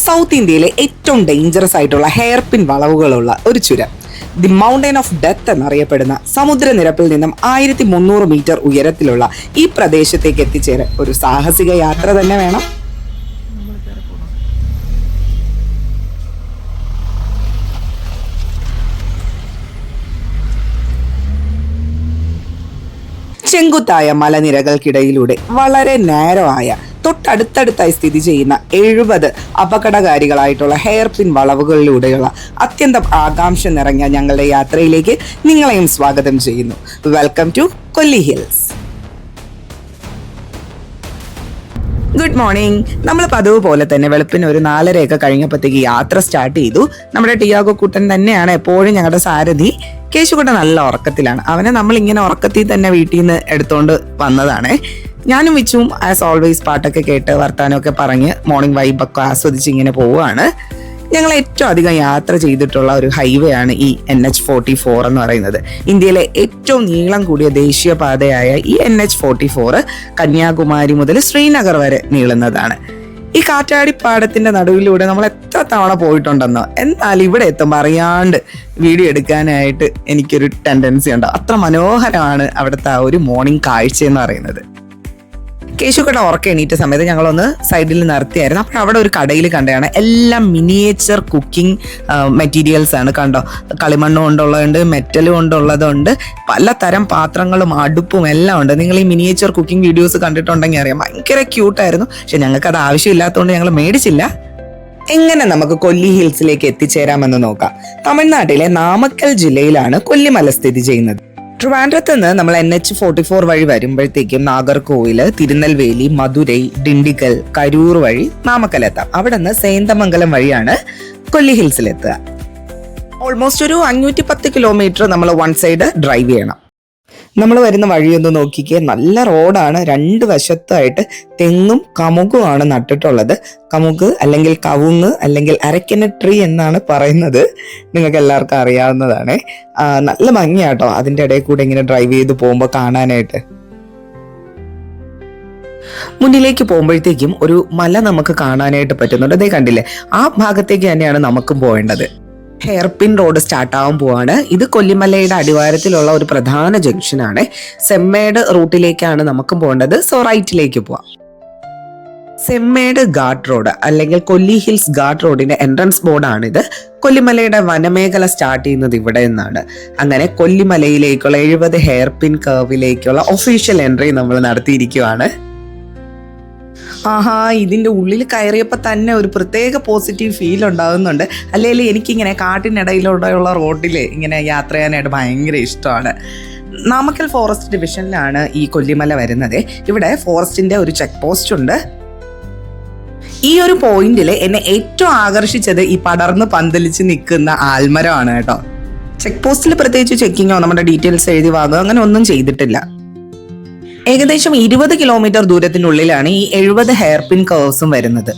South ഇന്ത്യയിലെ ഏറ്റവും dangerous ആയിട്ടുള്ള ഹെയർ പിൻ വളവുകളുള്ള ഒരു ചുരം, ദി മൗണ്ടൻ ഓഫ് ഡെത്ത് എന്നറിയപ്പെടുന്ന സമുദ്രനിരപ്പിൽ നിന്നും 1300 മീറ്റർ ഉയരത്തിലുള്ള ഈ പ്രദേശത്തേക്ക് എത്തിച്ചേരാൻ ഒരു സാഹസിക യാത്ര തന്നെ വേണം. ചെങ്കുത്തായ മലനിരകൾക്കിടയിലൂടെ വളരെ നേരമായ തൊട്ടടുത്തടുത്തായി സ്ഥിതി ചെയ്യുന്ന 70 അപകടകാരികളായിട്ടുള്ള ഹെയർ പിൻ വളവുകളിലൂടെയുള്ള അത്യന്തം ആകാംക്ഷ നിറഞ്ഞ ഞങ്ങളുടെ യാത്രയിലേക്ക് നിങ്ങളെയും സ്വാഗതം ചെയ്യുന്നു. Welcome to Kolli hills. Good morning. നമ്മൾ പതിവ് പോലെ തന്നെ വെളുപ്പിന് ഒരു 4:30 കഴിഞ്ഞപ്പോഴത്തേക്ക് യാത്ര സ്റ്റാർട്ട് ചെയ്തു. നമ്മുടെ ടിയാഗോ കുട്ടൻ തന്നെയാണ് എപ്പോഴും ഞങ്ങളുടെ സാരഥി. കേശുകുട്ടൻ നല്ല ഉറക്കത്തിലാണ്. അവനെ നമ്മൾ ഇങ്ങനെ ഉറക്കത്തിൽ തന്നെ വീട്ടിൽ നിന്ന് എടുത്തോണ്ട് വന്നതാണ്. ഞാനും വിച്ചും ആസ് ഓൾവേസ് പാട്ടൊക്കെ കേട്ട് വർത്താനമൊക്കെ പറഞ്ഞ് മോർണിംഗ് വൈബൊക്കെ ആസ്വദിച്ച് ഇങ്ങനെ പോവുകയാണ്. ഞങ്ങൾ ഏറ്റവും അധികം യാത്ര ചെയ്തിട്ടുള്ള ഒരു ഹൈവേ ആണ് ഈ NH44 എന്ന് പറയുന്നത്. ഇന്ത്യയിലെ ഏറ്റവും നീളം കൂടിയ ദേശീയപാതയായ ഈ NH44 കന്യാകുമാരി മുതൽ ശ്രീനഗർ വരെ നീളുന്നതാണ്. ഈ കാറ്റാടിപ്പാടത്തിന്റെ നടുവിലൂടെ നമ്മൾ എത്ര തവണ പോയിട്ടുണ്ടെന്നോ. എന്നാൽ ഇവിടെ എത്തുമ്പോൾ അറിയാണ്ട് വീഡിയോ എടുക്കാനായിട്ട് എനിക്കൊരു ടെൻഡൻസി ഉണ്ട്. അത്ര മനോഹരമാണ് അവിടുത്തെ ആ ഒരു മോർണിംഗ് കാഴ്ച എന്ന് പറയുന്നത്. കേശുക്കട ഉറക്കം എണീറ്റ സമയത്ത് ഞങ്ങളൊന്ന് സൈഡിൽ നിർത്തിയായിരുന്നു. അപ്പോൾ അവിടെ ഒരു കടയിൽ കണ്ടതാണ് എല്ലാം മിനിയേച്ചർ കുക്കിംഗ് മെറ്റീരിയൽസ് ആണ്. കണ്ടോ, കളിമണ്ണ് കൊണ്ടുള്ളതുണ്ട്, മെറ്റൽ കൊണ്ടുള്ളതുണ്ട്, പലതരം പാത്രങ്ങളും അടുപ്പും എല്ലാം ഉണ്ട്. നിങ്ങൾ ഈ മിനിയേച്ചർ കുക്കിംഗ് വീഡിയോസ് കണ്ടിട്ടുണ്ടെങ്കിൽ അറിയാം, ഭയങ്കര ക്യൂട്ടായിരുന്നു. പക്ഷെ ഞങ്ങൾക്ക് അത് ആവശ്യമില്ലാത്തതുകൊണ്ട് ഞങ്ങൾ മേടിച്ചില്ല. എങ്ങനെ നമുക്ക് കൊല്ലി ഹിൽസിലേക്ക് എത്തിച്ചേരാമെന്ന് നോക്കാം. തമിഴ്നാട്ടിലെ നാമക്കൽ ജില്ലയിലാണ് കൊല്ലിമല സ്ഥിതി ചെയ്യുന്നത്. ട്രിവാൻഡ്രത്ത് നിന്ന് നമ്മൾ NH44 വഴി വരുമ്പോഴത്തേക്കും നാഗർകോവില്, തിരുനെൽവേലി, മധുരൈ, ഡിണ്ടിഗൽ, കരൂർ വഴി നാമക്കലെത്താം. അവിടെ നിന്ന് സേന്തമംഗലം വഴിയാണ് കൊല്ലി ഹിൽസിലെത്തുക. ഓൾമോസ്റ്റ് ഒരു 510 കിലോമീറ്റർ നമ്മൾ വൺ സൈഡ് ഡ്രൈവ് ചെയ്യണം. നമ്മൾ വരുന്ന വഴിയൊന്ന് നോക്കിക്കേ, നല്ല റോഡാണ്. 2 വശത്തായിട്ട് തെങ്ങും കമുകുമാണ് നട്ടിട്ടുള്ളത്. കമുക് അല്ലെങ്കിൽ കവുങ്ങ് അല്ലെങ്കിൽ അരക്കിന ട്രീ എന്നാണ് പറയുന്നത്. നിങ്ങൾക്ക് എല്ലാവർക്കും അറിയാവുന്നതാണ്. നല്ല ഭംഗിയാട്ടോ അതിൻ്റെ ഇടയിൽ കൂടെ ഇങ്ങനെ ഡ്രൈവ് ചെയ്ത് പോകുമ്പോൾ കാണാനായിട്ട്. മുന്നിലേക്ക് പോകുമ്പോഴത്തേക്കും ഒരു മല നമുക്ക് കാണാനായിട്ട് പറ്റുന്നുണ്ട്. അതേ കണ്ടില്ലേ, ആ ഭാഗത്തേക്ക് തന്നെയാണ് നമുക്കും പോകേണ്ടത്. ഹെയർ പിൻ റോഡ് സ്റ്റാർട്ട് ആവാൻ പോവാണ്. ഇത് കൊല്ലിമലയുടെ അടിവാരത്തിലുള്ള ഒരു പ്രധാന ജംഗ്ഷനാണ്. സെമ്മേട് റൂട്ടിലേക്കാണ് നമുക്കും പോകേണ്ടത്. സോ റൈറ്റിലേക്ക് പോവാം. സെമ്മേട് ഘാട്ട് റോഡ് അല്ലെങ്കിൽ കൊല്ലി ഹിൽസ് ഘാട്ട് റോഡിന്റെ എൻട്രൻസ് ബോർഡാണിത്. കൊല്ലിമലയുടെ വനമേഖല സ്റ്റാർട്ട് ചെയ്യുന്നത് ഇവിടെ നിന്നാണ്. അങ്ങനെ കൊല്ലിമലയിലേക്കുള്ള 70 ഹെയർ പിൻ കർവിലേക്കുള്ള ഒഫീഷ്യൽ എൻട്രി നമ്മൾ നടത്തിയിരിക്കുവാണ്. ആഹാ, ഇതിൻ്റെ ഉള്ളിൽ കയറിയപ്പോൾ തന്നെ ഒരു പ്രത്യേക പോസിറ്റീവ് ഫീൽ ഉണ്ടാകുന്നുണ്ട്. അല്ലെങ്കിൽ എനിക്കിങ്ങനെ കാട്ടിനിടയിലൂടെയുള്ള റോഡിൽ ഇങ്ങനെ യാത്ര ചെയ്യാനായിട്ട് ഭയങ്കര ഇഷ്ടമാണ്. നാമക്കൽ ഫോറസ്റ്റ് ഡിവിഷനിലാണ് ഈ കൊല്ലിമല വരുന്നത്. ഇവിടെ ഫോറസ്റ്റിൻ്റെ ഒരു ചെക്ക് പോസ്റ്റ് ഉണ്ട്. ഈ ഒരു പോയിന്റിൽ എന്നെ ഏറ്റവും ആകർഷിച്ചത് ഈ പടർന്ന് പന്തലിച്ച് നിൽക്കുന്ന ആൽമരമാണ് കേട്ടോ. ചെക്ക് പോസ്റ്റിൽ പ്രത്യേകിച്ച് ചെക്കിങ്ങോ നമ്മുടെ ഡീറ്റെയിൽസ് എഴുതി വാങ്ങുകയോ അങ്ങനെ ഒന്നും ചെയ്തിട്ടില്ല. ഏകദേശം 20 കിലോമീറ്റർ ദൂരത്തിനുള്ളിലാണ് ഈ 70 ഹെയർ പിൻ കർവ്സും വരുന്നത്.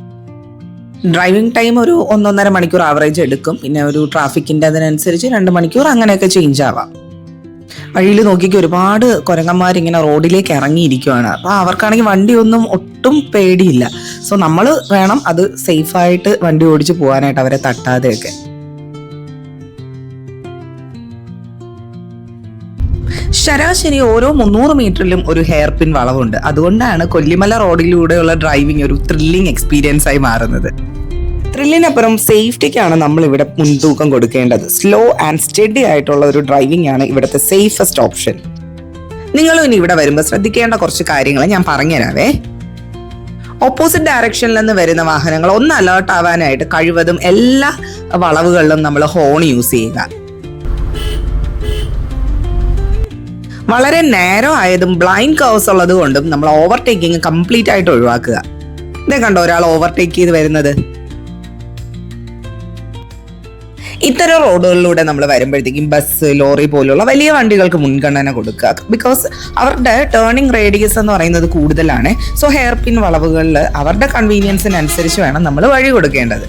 ഡ്രൈവിംഗ് ടൈം ഒരു 1.5 മണിക്കൂർ ആവറേജ് എടുക്കും. പിന്നെ ഒരു ട്രാഫിക്കിന്റെ അതിനനുസരിച്ച് 2 മണിക്കൂർ അങ്ങനെയൊക്കെ ചേഞ്ച് ആവാം. വഴിയിൽ നോക്കിക്ക് ഒരുപാട് കുരങ്ങന്മാരിങ്ങനെ റോഡിലേക്ക് ഇറങ്ങിയിരിക്കുവാണ്. അപ്പോൾ അവർക്കാണെങ്കിൽ വണ്ടിയൊന്നും ഒട്ടും പേടിയില്ല. സോ നമ്മൾ വേണം അത് സേഫായിട്ട് വണ്ടി ഓടിച്ച് പോകാനായിട്ട്, അവരെ തട്ടാതെയൊക്കെ. ശരാശരി ഓരോ 300 മീറ്ററിലും ഒരു ഹെയർ പിൻ വളവുണ്ട്. അതുകൊണ്ടാണ് കൊല്ലിമല റോഡിലൂടെയുള്ള ഡ്രൈവിംഗ് ഒരു ത്രില്ലിംഗ് എക്സ്പീരിയൻസ് ആയി മാറുന്നത്. ത്രില്ലിനപ്പുറം സേഫ്റ്റിക്കാണ് നമ്മൾ ഇവിടെ മുൻതൂക്കം കൊടുക്കേണ്ടത്. സ്ലോ ആൻഡ് സ്റ്റഡി ആയിട്ടുള്ള ഒരു ഡ്രൈവിംഗ് ആണ് ഇവിടുത്തെ സേഫസ്റ്റ് ഓപ്ഷൻ. നിങ്ങളും ഇനി ഇവിടെ വരുമ്പോൾ ശ്രദ്ധിക്കേണ്ട കുറച്ച് കാര്യങ്ങൾ ഞാൻ പറഞ്ഞുതരാവേ. ഓപ്പോസിറ്റ് ഡയറക്ഷനിൽ നിന്ന് വരുന്ന വാഹനങ്ങൾ ഒന്ന് അലേർട്ട് ആവാനായിട്ട് കഴിവതും എല്ലാ വളവുകളിലും നമ്മൾ ഹോൺ യൂസ് ചെയ്യുക. വളരെ നേരോ ആയതും ബ്ലൈൻഡ് കർവ്സ് ഉള്ളത് കൊണ്ടും നമ്മൾ ഓവർടേക്കിംഗ് കംപ്ലീറ്റ് ആയിട്ട് ഒഴിവാക്കുക. ഇതേ കണ്ടോ ഒരാൾ ഓവർടേക്ക് ചെയ്ത് വരുന്നത്. ഇത്തരം റോഡുകളിലൂടെ നമ്മൾ വരുമ്പോഴത്തേക്കും ബസ്, ലോറി പോലുള്ള വലിയ വണ്ടികൾക്ക് മുൻഗണന കൊടുക്കുക. ബിക്കോസ് അവരുടെ ടേണിംഗ് റേഡിയസ് എന്ന് പറയുന്നത് കൂടുതലാണ്. സോ ഹെയർ പിൻ വളവുകളിൽ അവരുടെ കൺവീനിയൻസിനനുസരിച്ച് വേണം നമ്മൾ വഴി കൊടുക്കേണ്ടത്.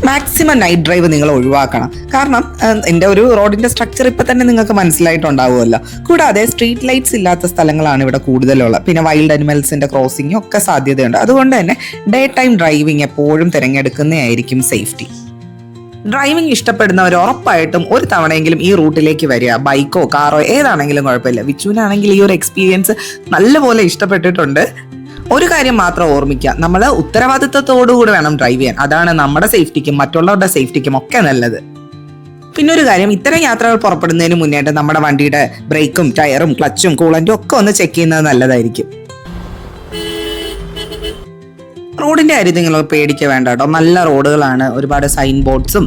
മാക്സിമം നൈറ്റ് ഡ്രൈവ് നിങ്ങൾ ഒഴിവാക്കണം. കാരണം എൻ്റെ ഒരു റോഡിന്റെ സ്ട്രക്ചർ ഇപ്പം തന്നെ നിങ്ങൾക്ക് മനസ്സിലായിട്ടുണ്ടാവുമല്ലോ. കൂടാതെ സ്ട്രീറ്റ് ലൈറ്റ്സ് ഇല്ലാത്ത സ്ഥലങ്ങളാണ് ഇവിടെ കൂടുതലുള്ളത്. പിന്നെ വൈൽഡ് അനിമൽസിന്റെ ക്രോസിംഗും ഒക്കെ സാധ്യതയുണ്ട്. അതുകൊണ്ട് തന്നെ ഡേ ടൈം ഡ്രൈവിംഗ് എപ്പോഴും തിരഞ്ഞെടുക്കുന്നതായിരിക്കും സേഫ്റ്റി. ഡ്രൈവിംഗ് ഇഷ്ടപ്പെടുന്നവർ ഉറപ്പായിട്ടും ഒരു തവണയെങ്കിലും ഈ റൂട്ടിലേക്ക് വരിക. ബൈക്കോ കാറോ ഏതാണെങ്കിലും കുഴപ്പമില്ല. വിച്ചുവിനാണെങ്കിൽ ഈ ഒരു എക്സ്പീരിയൻസ് നല്ലപോലെ ഇഷ്ടപ്പെട്ടിട്ടുണ്ട്. ഒരു കാര്യം മാത്രം ഓർമ്മിക്കുക, നമ്മൾ ഉത്തരവാദിത്വത്തോടുകൂടി വേണം ഡ്രൈവ് ചെയ്യാൻ. അതാണ് നമ്മുടെ സേഫ്റ്റിക്കും മറ്റുള്ളവരുടെ സേഫ്റ്റിക്കും ഒക്കെ നല്ലത്. പിന്നെ ഒരു കാര്യം, ഇത്തരം യാത്രകൾ പുറപ്പെടുന്നതിന് മുന്നേറ്റ് നമ്മുടെ വണ്ടിയുടെ ബ്രേക്കും ടയറും ക്ലച്ചും കൂളന്റും ഒക്കെ ഒന്ന് ചെക്ക് ചെയ്യുന്നത് നല്ലതായിരിക്കും. റോഡിന്റെ കാര്യം നിങ്ങൾ പേടിക്ക വേണ്ട കേട്ടോ. നല്ല റോഡുകളാണ്. ഒരുപാട് സൈൻ ബോർഡ്സും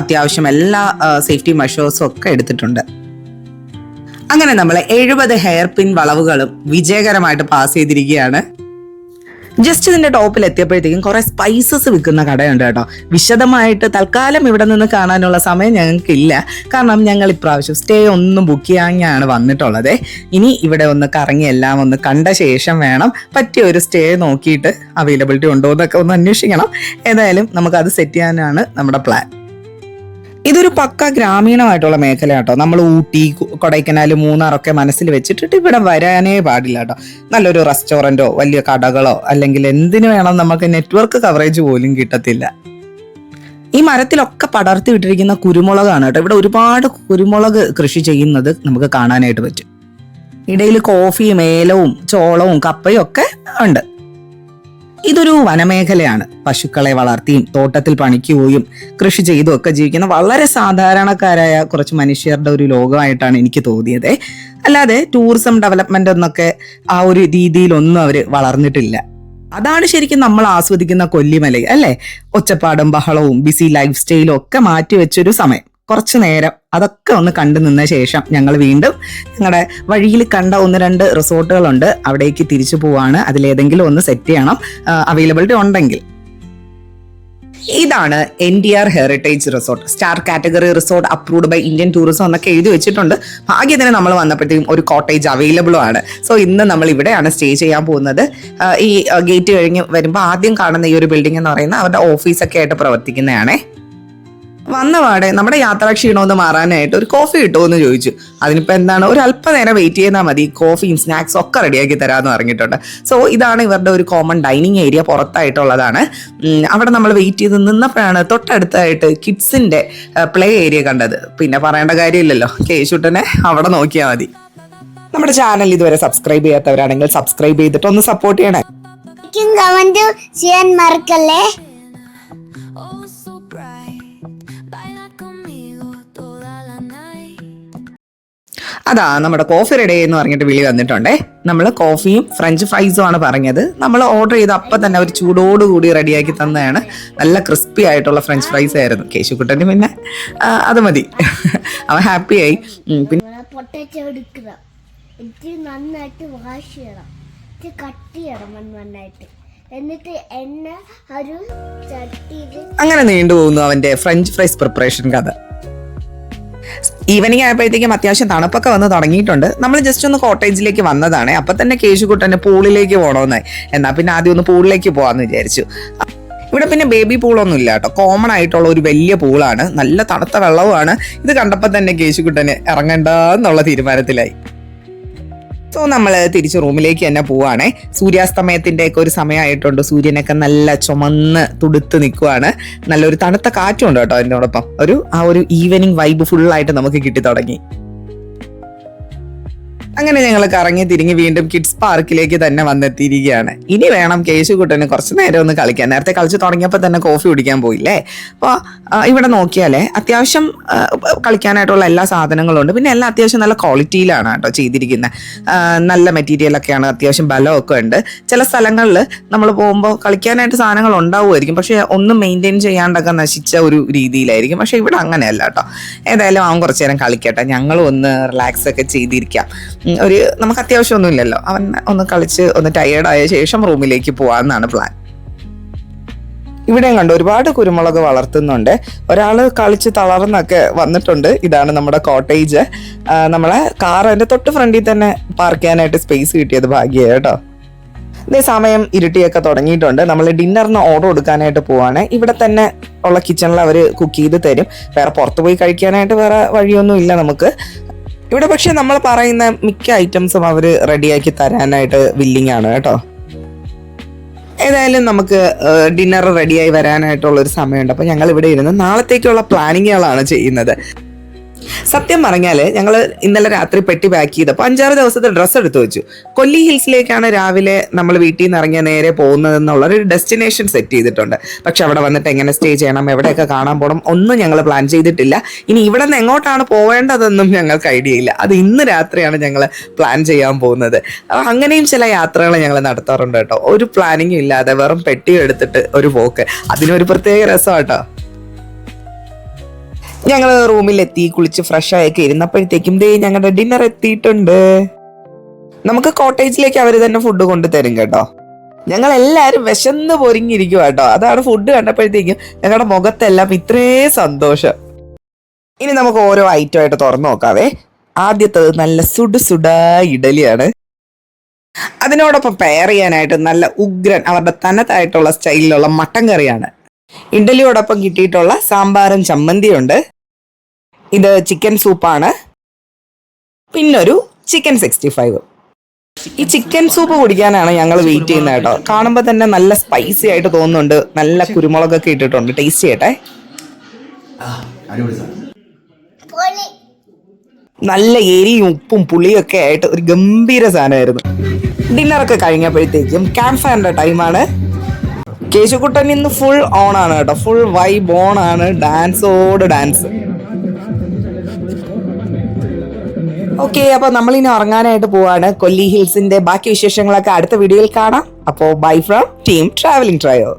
അത്യാവശ്യം എല്ലാ സേഫ്റ്റി മെഷേഴ്സും ഒക്കെ എടുത്തിട്ടുണ്ട്. അങ്ങനെ നമ്മൾ 70 ഹെയർ പിൻ വളവുകളും വിജയകരമായിട്ട് പാസ് ചെയ്തിരിക്കുകയാണ്. ജസ്റ്റ് ഇതിന്റെ ടോപ്പിൽ എത്തിയപ്പോഴത്തേക്കും കുറെ സ്പൈസസ് വിൽക്കുന്ന കടയുണ്ട് കേട്ടോ. വിശദമായിട്ട് തൽക്കാലം ഇവിടെ നിന്ന് കാണാനുള്ള സമയം ഞങ്ങൾക്കില്ല. കാരണം ഞങ്ങൾ ഇപ്രാവശ്യം സ്റ്റേ ഒന്നും ബുക്ക് ചെയ്യാനാണ് വന്നിട്ടുള്ളത്. ഇനി ഇവിടെ ഒന്ന് കറങ്ങി എല്ലാം ഒന്ന് കണ്ട ശേഷം വേണം പറ്റിയ ഒരു സ്റ്റേ നോക്കിയിട്ട് അവൈലബിലിറ്റി ഉണ്ടോ എന്നൊക്കെ ഒന്ന് അന്വേഷിക്കണം. ഏതായാലും നമുക്കത് സെറ്റ് ചെയ്യാനാണ് നമ്മുടെ പ്ലാൻ. ഇതൊരു പക്ക ഗ്രാമീണമായിട്ടുള്ള മേഖല കേട്ടോ. നമ്മൾ ഊട്ടി, കൊടൈക്കനാൽ, മൂന്നാറൊക്കെ മനസ്സിൽ വെച്ചിട്ട് ഇവിടെ വരാനേ പാടില്ല കേട്ടോ. നല്ലൊരു റെസ്റ്റോറൻറ്റോ വലിയ കടകളോ അല്ലെങ്കിൽ എന്തിനു വേണം നമുക്ക് നെറ്റ്വർക്ക് കവറേജ് പോലും കിട്ടത്തില്ല. ഈ മരത്തിലൊക്കെ പടർത്തി വിട്ടിരിക്കുന്ന കുരുമുളകാണ് കേട്ടോ. ഇവിടെ ഒരുപാട് കുരുമുളക് കൃഷി ചെയ്യുന്നത് നമുക്ക് കാണാനായിട്ട് പറ്റും. ഇടയിൽ കോഫിയും ഏലവും ചോളവും കപ്പയും ഒക്കെ ഉണ്ട്. ഇതൊരു വനമേഖലയാണ്. പശുക്കളെ വളർത്തിയും തോട്ടത്തിൽ പണിക്ക് പോയും കൃഷി ചെയ്തും ഒക്കെ ജീവിക്കുന്ന വളരെ സാധാരണക്കാരായ കുറച്ച് മനുഷ്യരുടെ ഒരു ലോകമായിട്ടാണ് എനിക്ക് തോന്നിയത്. അല്ലാതെ ടൂറിസം ഡെവലപ്മെന്റ് എന്നൊക്കെ ആ ഒരു രീതിയിലൊന്നും അവർ വളർന്നിട്ടില്ല. അതാണ് ശരിക്കും നമ്മൾ ആസ്വദിക്കുന്ന കൊല്ലിമല അല്ലേ. ഒച്ചപ്പാടും ബഹളവും ബിസി ലൈഫ് സ്റ്റൈലും ഒക്കെ മാറ്റി വെച്ചൊരു സമയം. കുറച്ചു നേരം അതൊക്കെ ഒന്ന് കണ്ടു നിന്ന ശേഷം ഞങ്ങൾ വീണ്ടും ഞങ്ങളുടെ വഴിയിൽ കണ്ട 1-2 റിസോർട്ടുകളുണ്ട്, അവിടേക്ക് തിരിച്ചു പോവാണ്. അതിലേതെങ്കിലും ഒന്ന് സെറ്റ് ചെയ്യണം അവൈലബിലിറ്റി ഉണ്ടെങ്കിൽ. ഇതാണ് NDR heritage resort. Star category resort approved by Indian tourism എന്നൊക്കെ എഴുതി വെച്ചിട്ടുണ്ട്. ഭാഗ്യത്തിന് നമ്മൾ വന്നപ്പോഴത്തേക്കും ഒരു കോട്ടേജ് അവൈലബിളും ആണ്. സോ ഇന്ന് നമ്മൾ ഇവിടെയാണ് സ്റ്റേ ചെയ്യാൻ പോകുന്നത്. ഈ ഗേറ്റ് കഴിഞ്ഞ് വരുമ്പോൾ ആദ്യം കാണുന്ന ഈ ഒരു ബിൽഡിംഗ് എന്ന് പറയുന്നത് അവരുടെ ഓഫീസൊക്കെ ആയിട്ട് പ്രവർത്തിക്കുന്നതാണേ. വന്നപാടെ നമ്മുടെ യാത്രാക്ഷീണമൊന്ന് മാറാനായിട്ട് ഒരു കോഫി കിട്ടുമോ എന്ന് ചോദിച്ചു. അതിനിപ്പോൾ എന്താണ്, ഒരു അല്പനേരം വെയിറ്റ് ചെയ്താൽ മതി, കോഫിയും സ്നാക്സും ഒക്കെ റെഡിയാക്കി തരാമെന്ന് പറഞ്ഞിട്ടുണ്ട്. സോ ഇതാണ് ഇവരുടെ ഒരു കോമൺ ഡൈനിങ് ഏരിയ, പുറത്തായിട്ടുള്ളതാണ്. അവിടെ നമ്മൾ വെയിറ്റ് ചെയ്ത് നിന്നപ്പോഴാണ് തൊട്ടടുത്തായിട്ട് കിഡ്സിൻ്റെ പ്ലേ ഏരിയ കണ്ടത്. പിന്നെ പറയേണ്ട കാര്യമില്ലല്ലോ, കേശുട്ടനെ അവിടെ നോക്കിയാൽ മതി. നമ്മുടെ ചാനൽ ഇതുവരെ സബ്സ്ക്രൈബ് ചെയ്യാത്തവരാണെങ്കിൽ സബ്സ്ക്രൈബ് ചെയ്തിട്ട് ഒന്ന് സപ്പോർട്ട് ചെയ്യണേ. കമന്റ് ചെയ്യാൻ മറക്കല്ലേ. അതാ നമ്മുടെ കോഫി റെഡി എന്ന് പറഞ്ഞിട്ട് വിളി വന്നിട്ടുണ്ടേ. നമ്മൾ കോഫിയും ഫ്രഞ്ച് ഫ്രൈസും ആണ് പറഞ്ഞത്. നമ്മൾ ഓർഡർ ചെയ്ത് അപ്പം തന്നെ അവർ ചൂടോടുകൂടി റെഡിയാക്കി തന്നതാണ്. നല്ല ക്രിസ്പി ആയിട്ടുള്ള ഫ്രഞ്ച് ഫ്രൈസ് ആയിരുന്നു. കേശുക്കുട്ടന് പിന്നെ അത് മതി, അവൻ ഹാപ്പിയായി. പിന്നെ പൊട്ടറ്റോ എടുക്കുക, ഇത് നന്നായിട്ട് വാഷ് ചെയ്യണം, ഇത് കട്ട് ചെയ്യണം നന്നായിട്ട്, എന്നിട്ട് എണ്ണ ഒരു ചട്ടിയിൽ. അങ്ങനെ നീണ്ടുപോകുന്നു അവന്റെ ഫ്രഞ്ച് ഫ്രൈസ് പ്രിപ്പറേഷൻ കഥ. ഈവനിങ് ആയപ്പോഴത്തേക്കും അത്യാവശ്യം തണുപ്പൊക്കെ വന്ന് തുടങ്ങിയിട്ടുണ്ട്. നമ്മൾ ജസ്റ്റ് ഒന്ന് കോട്ടേജിലേക്ക് വന്നതാണ്. അപ്പം തന്നെ കേശുക്കുട്ടൻ്റെ പൂളിലേക്ക് പോകണമെന്നായി. എന്നാൽ പിന്നെ ആദ്യം ഒന്ന് പൂളിലേക്ക് പോകാമെന്ന് വിചാരിച്ചു. ഇവിടെ പിന്നെ ബേബി പൂളൊന്നും ഇല്ല കേട്ടോ. കോമൺ ആയിട്ടുള്ള ഒരു വലിയ പൂളാണ്. നല്ല തണുത്ത വെള്ളവുമാണ്. ഇത് കണ്ടപ്പോൾ തന്നെ കേശുക്കുട്ടന് ഇറങ്ങണ്ട എന്നുള്ള തീരുമാനത്തിലായി. സോ നമ്മൾ തിരിച്ച് റൂമിലേക്ക് തന്നെ പോവാണേ. സൂര്യാസ്തമയത്തിൻ്റെ ഒക്കെ ഒരു സമയമായിട്ടുണ്ട്. സൂര്യനൊക്കെ നല്ല ചുമന്ന് തുടുത്ത് നിൽക്കുവാണ്. നല്ലൊരു തണുത്ത കാറ്റും ഉണ്ട് കേട്ടോ അതിനോടൊപ്പം. ആ ഒരു ഈവനിങ് വൈബ് ഫുള്ളായിട്ട് നമുക്ക് കിട്ടി തുടങ്ങി. അങ്ങനെ ഞങ്ങൾ കറങ്ങി തിരിഞ്ഞ് വീണ്ടും കിഡ്സ് പാർക്കിലേക്ക് തന്നെ വന്നെത്തിയിരിക്കുകയാണ്. ഇനി വേണം കേശുക്കുട്ടന് കുറച്ച് നേരം ഒന്ന് കളിക്കാൻ. നേരത്തെ കളിച്ച് തുടങ്ങിയപ്പോൾ തന്നെ കോഫി കുടിക്കാൻ പോയില്ലേ. അപ്പോൾ ഇവിടെ നോക്കിയാലേ അത്യാവശ്യം കളിക്കാനായിട്ടുള്ള എല്ലാ സാധനങ്ങളും ഉണ്ട്. പിന്നെ എല്ലാം അത്യാവശ്യം നല്ല ക്വാളിറ്റിയിലാണ് കേട്ടോ ചെയ്തിരിക്കുന്നത്. നല്ല മെറ്റീരിയലൊക്കെയാണ്, അത്യാവശ്യം ബലമൊക്കെ ഉണ്ട്. ചില സ്ഥലങ്ങളിൽ നമ്മൾ പോകുമ്പോൾ കളിക്കാനായിട്ട് സാധനങ്ങൾ ഉണ്ടാവുമായിരിക്കും, പക്ഷേ ഒന്നും മെയിൻറ്റെയിൻ ചെയ്യാണ്ടൊക്കെ നശിച്ച ഒരു രീതിയിലായിരിക്കും. പക്ഷേ ഇവിടെ അങ്ങനെയല്ല കേട്ടോ. ഏതായാലും അവൻ കുറച്ച് നേരം കളിക്കട്ടെ, ഞങ്ങളും ഒന്ന് റിലാക്സ് ഒക്കെ ചെയ്തിരിക്കാം. നമുക്ക് അത്യാവശ്യമൊന്നും ഇല്ലല്ലോ. അവൻ ഒന്ന് കളിച്ച് ഒന്ന് ടയേർഡായ ശേഷം റൂമിലേക്ക് പോകാമെന്നാണ് പ്ലാൻ. ഇവിടെയും കണ്ടു ഒരുപാട് കുരുമുളക് വളർത്തുന്നുണ്ട്. ഒരാൾ കളിച്ച് തളർന്നൊക്കെ വന്നിട്ടുണ്ട്. ഇതാണ് നമ്മുടെ കോട്ടേജ്. നമ്മളെ കാർ അതിൻ്റെ തൊട്ട് ഫ്രണ്ടിൽ തന്നെ പാർക്ക് ചെയ്യാനായിട്ട് സ്പേസ് കിട്ടിയത് ഭാഗ്യമായി കേട്ടോ. ഇതേ സമയം ഇരുട്ടിയൊക്കെ തുടങ്ങിയിട്ടുണ്ട്. നമ്മൾ ഡിന്നറിന് ഓർഡർ കൊടുക്കാനായിട്ട് പോവാണ്. ഇവിടെ തന്നെ ഉള്ള കിച്ചണിൽ അവർ കുക്ക് ചെയ്ത് തരും. വേറെ പുറത്ത് പോയി കഴിക്കാനായിട്ട് വേറെ വഴിയൊന്നും ഇല്ല നമുക്ക് ഇവിടെ. പക്ഷെ നമ്മൾ പറയുന്ന മിക്ക ഐറ്റംസും അവർ റെഡിയാക്കി തരാനായിട്ട് വില്ലിങ് ആണ് കേട്ടോ. ഏതായാലും നമുക്ക് ഡിന്നർ റെഡിയായി വരാനായിട്ടുള്ള ഒരു സമയമുണ്ട്. അപ്പോൾ ഞങ്ങൾ ഇവിടെ ഇരുന്ന് നാളത്തേക്കുള്ള പ്ലാനിങ്ങുകളാണ് ചെയ്യുന്നത്. സത്യം പറഞ്ഞാൽ ഞങ്ങൾ ഇന്നലെ രാത്രി പെട്ടി പാക്ക് ചെയ്തപ്പോൾ 5-6 ദിവസത്തെ ഡ്രസ്സ് എടുത്തു വെച്ചു. കൊല്ലി ഹിൽസിലേക്കാണ് രാവിലെ നമ്മൾ വീട്ടിൽ നിന്ന് ഇറങ്ങിയ നേരെ പോകുന്നതെന്നുള്ളൊരു ഡെസ്റ്റിനേഷൻ സെറ്റ് ചെയ്തിട്ടുണ്ട്. പക്ഷെ അവിടെ വന്നിട്ട് എങ്ങനെ സ്റ്റേ ചെയ്യണം, എവിടെയൊക്കെ കാണാൻ പോകണം ഒന്നും ഞങ്ങൾ പ്ലാൻ ചെയ്തിട്ടില്ല. ഇനി ഇവിടെ നിന്ന് എങ്ങോട്ടാണ് പോവേണ്ടതെന്നും ഞങ്ങൾക്ക് ഐഡിയ ഇല്ല. അത് ഇന്ന് രാത്രിയാണ് ഞങ്ങൾ പ്ലാൻ ചെയ്യാൻ പോകുന്നത്. അപ്പോൾ അങ്ങനെയും ചില യാത്രകൾ ഞങ്ങൾ നടത്താറുണ്ട് കേട്ടോ. ഒരു പ്ലാനിങ്ങും ഇല്ലാതെ വെറും പെട്ടി എടുത്തിട്ട് ഒരു പോക്ക്, അതിനൊരു പ്രത്യേക രസം കേട്ടോ. ഞങ്ങൾ റൂമിലെത്തി കുളിച്ച് ഫ്രഷ് ആയൊക്കെ ഇരുന്നപ്പോഴത്തേക്കും ദേ ഞങ്ങളുടെ ഡിന്നർ എത്തിയിട്ടുണ്ട്. നമുക്ക് കോട്ടേജിലേക്ക് അവർ തന്നെ ഫുഡ് കൊണ്ടുതരും കേട്ടോ. ഞങ്ങൾ എല്ലാവരും വിശന്ന് പൊരിഞ്ഞിരിക്കുക കേട്ടോ. അതാണ് ഫുഡ് കണ്ടപ്പോഴത്തേക്കും ഞങ്ങളുടെ മുഖത്തെല്ലാം ഇത്രയും സന്തോഷം. ഇനി നമുക്ക് ഓരോ ഐറ്റം ആയിട്ട് തുറന്നു നോക്കാവേ. ആദ്യത്തത് നല്ല സുഡ ഇഡലിയാണ്. അതിനോടൊപ്പം പെയർ ചെയ്യാനായിട്ട് നല്ല ഉഗ്രൻ അവരുടെ തനതായിട്ടുള്ള സ്റ്റൈലിലുള്ള മട്ടൻ കറിയാണ്. ഇഡലിയോടൊപ്പം കിട്ടിയിട്ടുള്ള സാമ്പാറും ചമ്മന്തിയുണ്ട്. ഇത് ചിക്കൻ സൂപ്പാണ്. പിന്നൊരു ചിക്കൻ 65. ഈ ചിക്കൻ സൂപ്പ് കുടിക്കാനാണ് ഞങ്ങൾ വെയിറ്റ് ചെയ്യുന്നത് കേട്ടോ. കാണുമ്പോൾ തന്നെ നല്ല സ്പൈസി ആയിട്ട് തോന്നുന്നുണ്ട്. നല്ല കുരുമുളകൊക്കെ ഇട്ടിട്ടുണ്ട്. ടേസ്റ്റ് ചെയ്യട്ടെ. നല്ല എരിയും ഉപ്പും പുളിയൊക്കെ ആയിട്ട് ഒരു ഗംഭീര സാധനമായിരുന്നു. ഡിന്നറൊക്കെ കഴിഞ്ഞപ്പോഴത്തേക്കും ക്യാമ്പ് ഫയറിന്റെ ടൈമാണ്. കേശുക്കുട്ടൻ ഇന്ന് ഫുൾ ഓൺ ആണ് കേട്ടോ. ഫുൾ വൈബ് ഓൺ ആണ്. ഡാൻസോട് ഡാൻസ്. ഓക്കെ, അപ്പൊ നമ്മളിനി ഉറങ്ങാനായിട്ട് പോവാണ്. കൊല്ലി ഹിൽസിന്റെ ബാക്കി വിശേഷങ്ങളൊക്കെ അടുത്ത വീഡിയോയിൽ കാണാം. അപ്പോൾ bye from team travelling trio.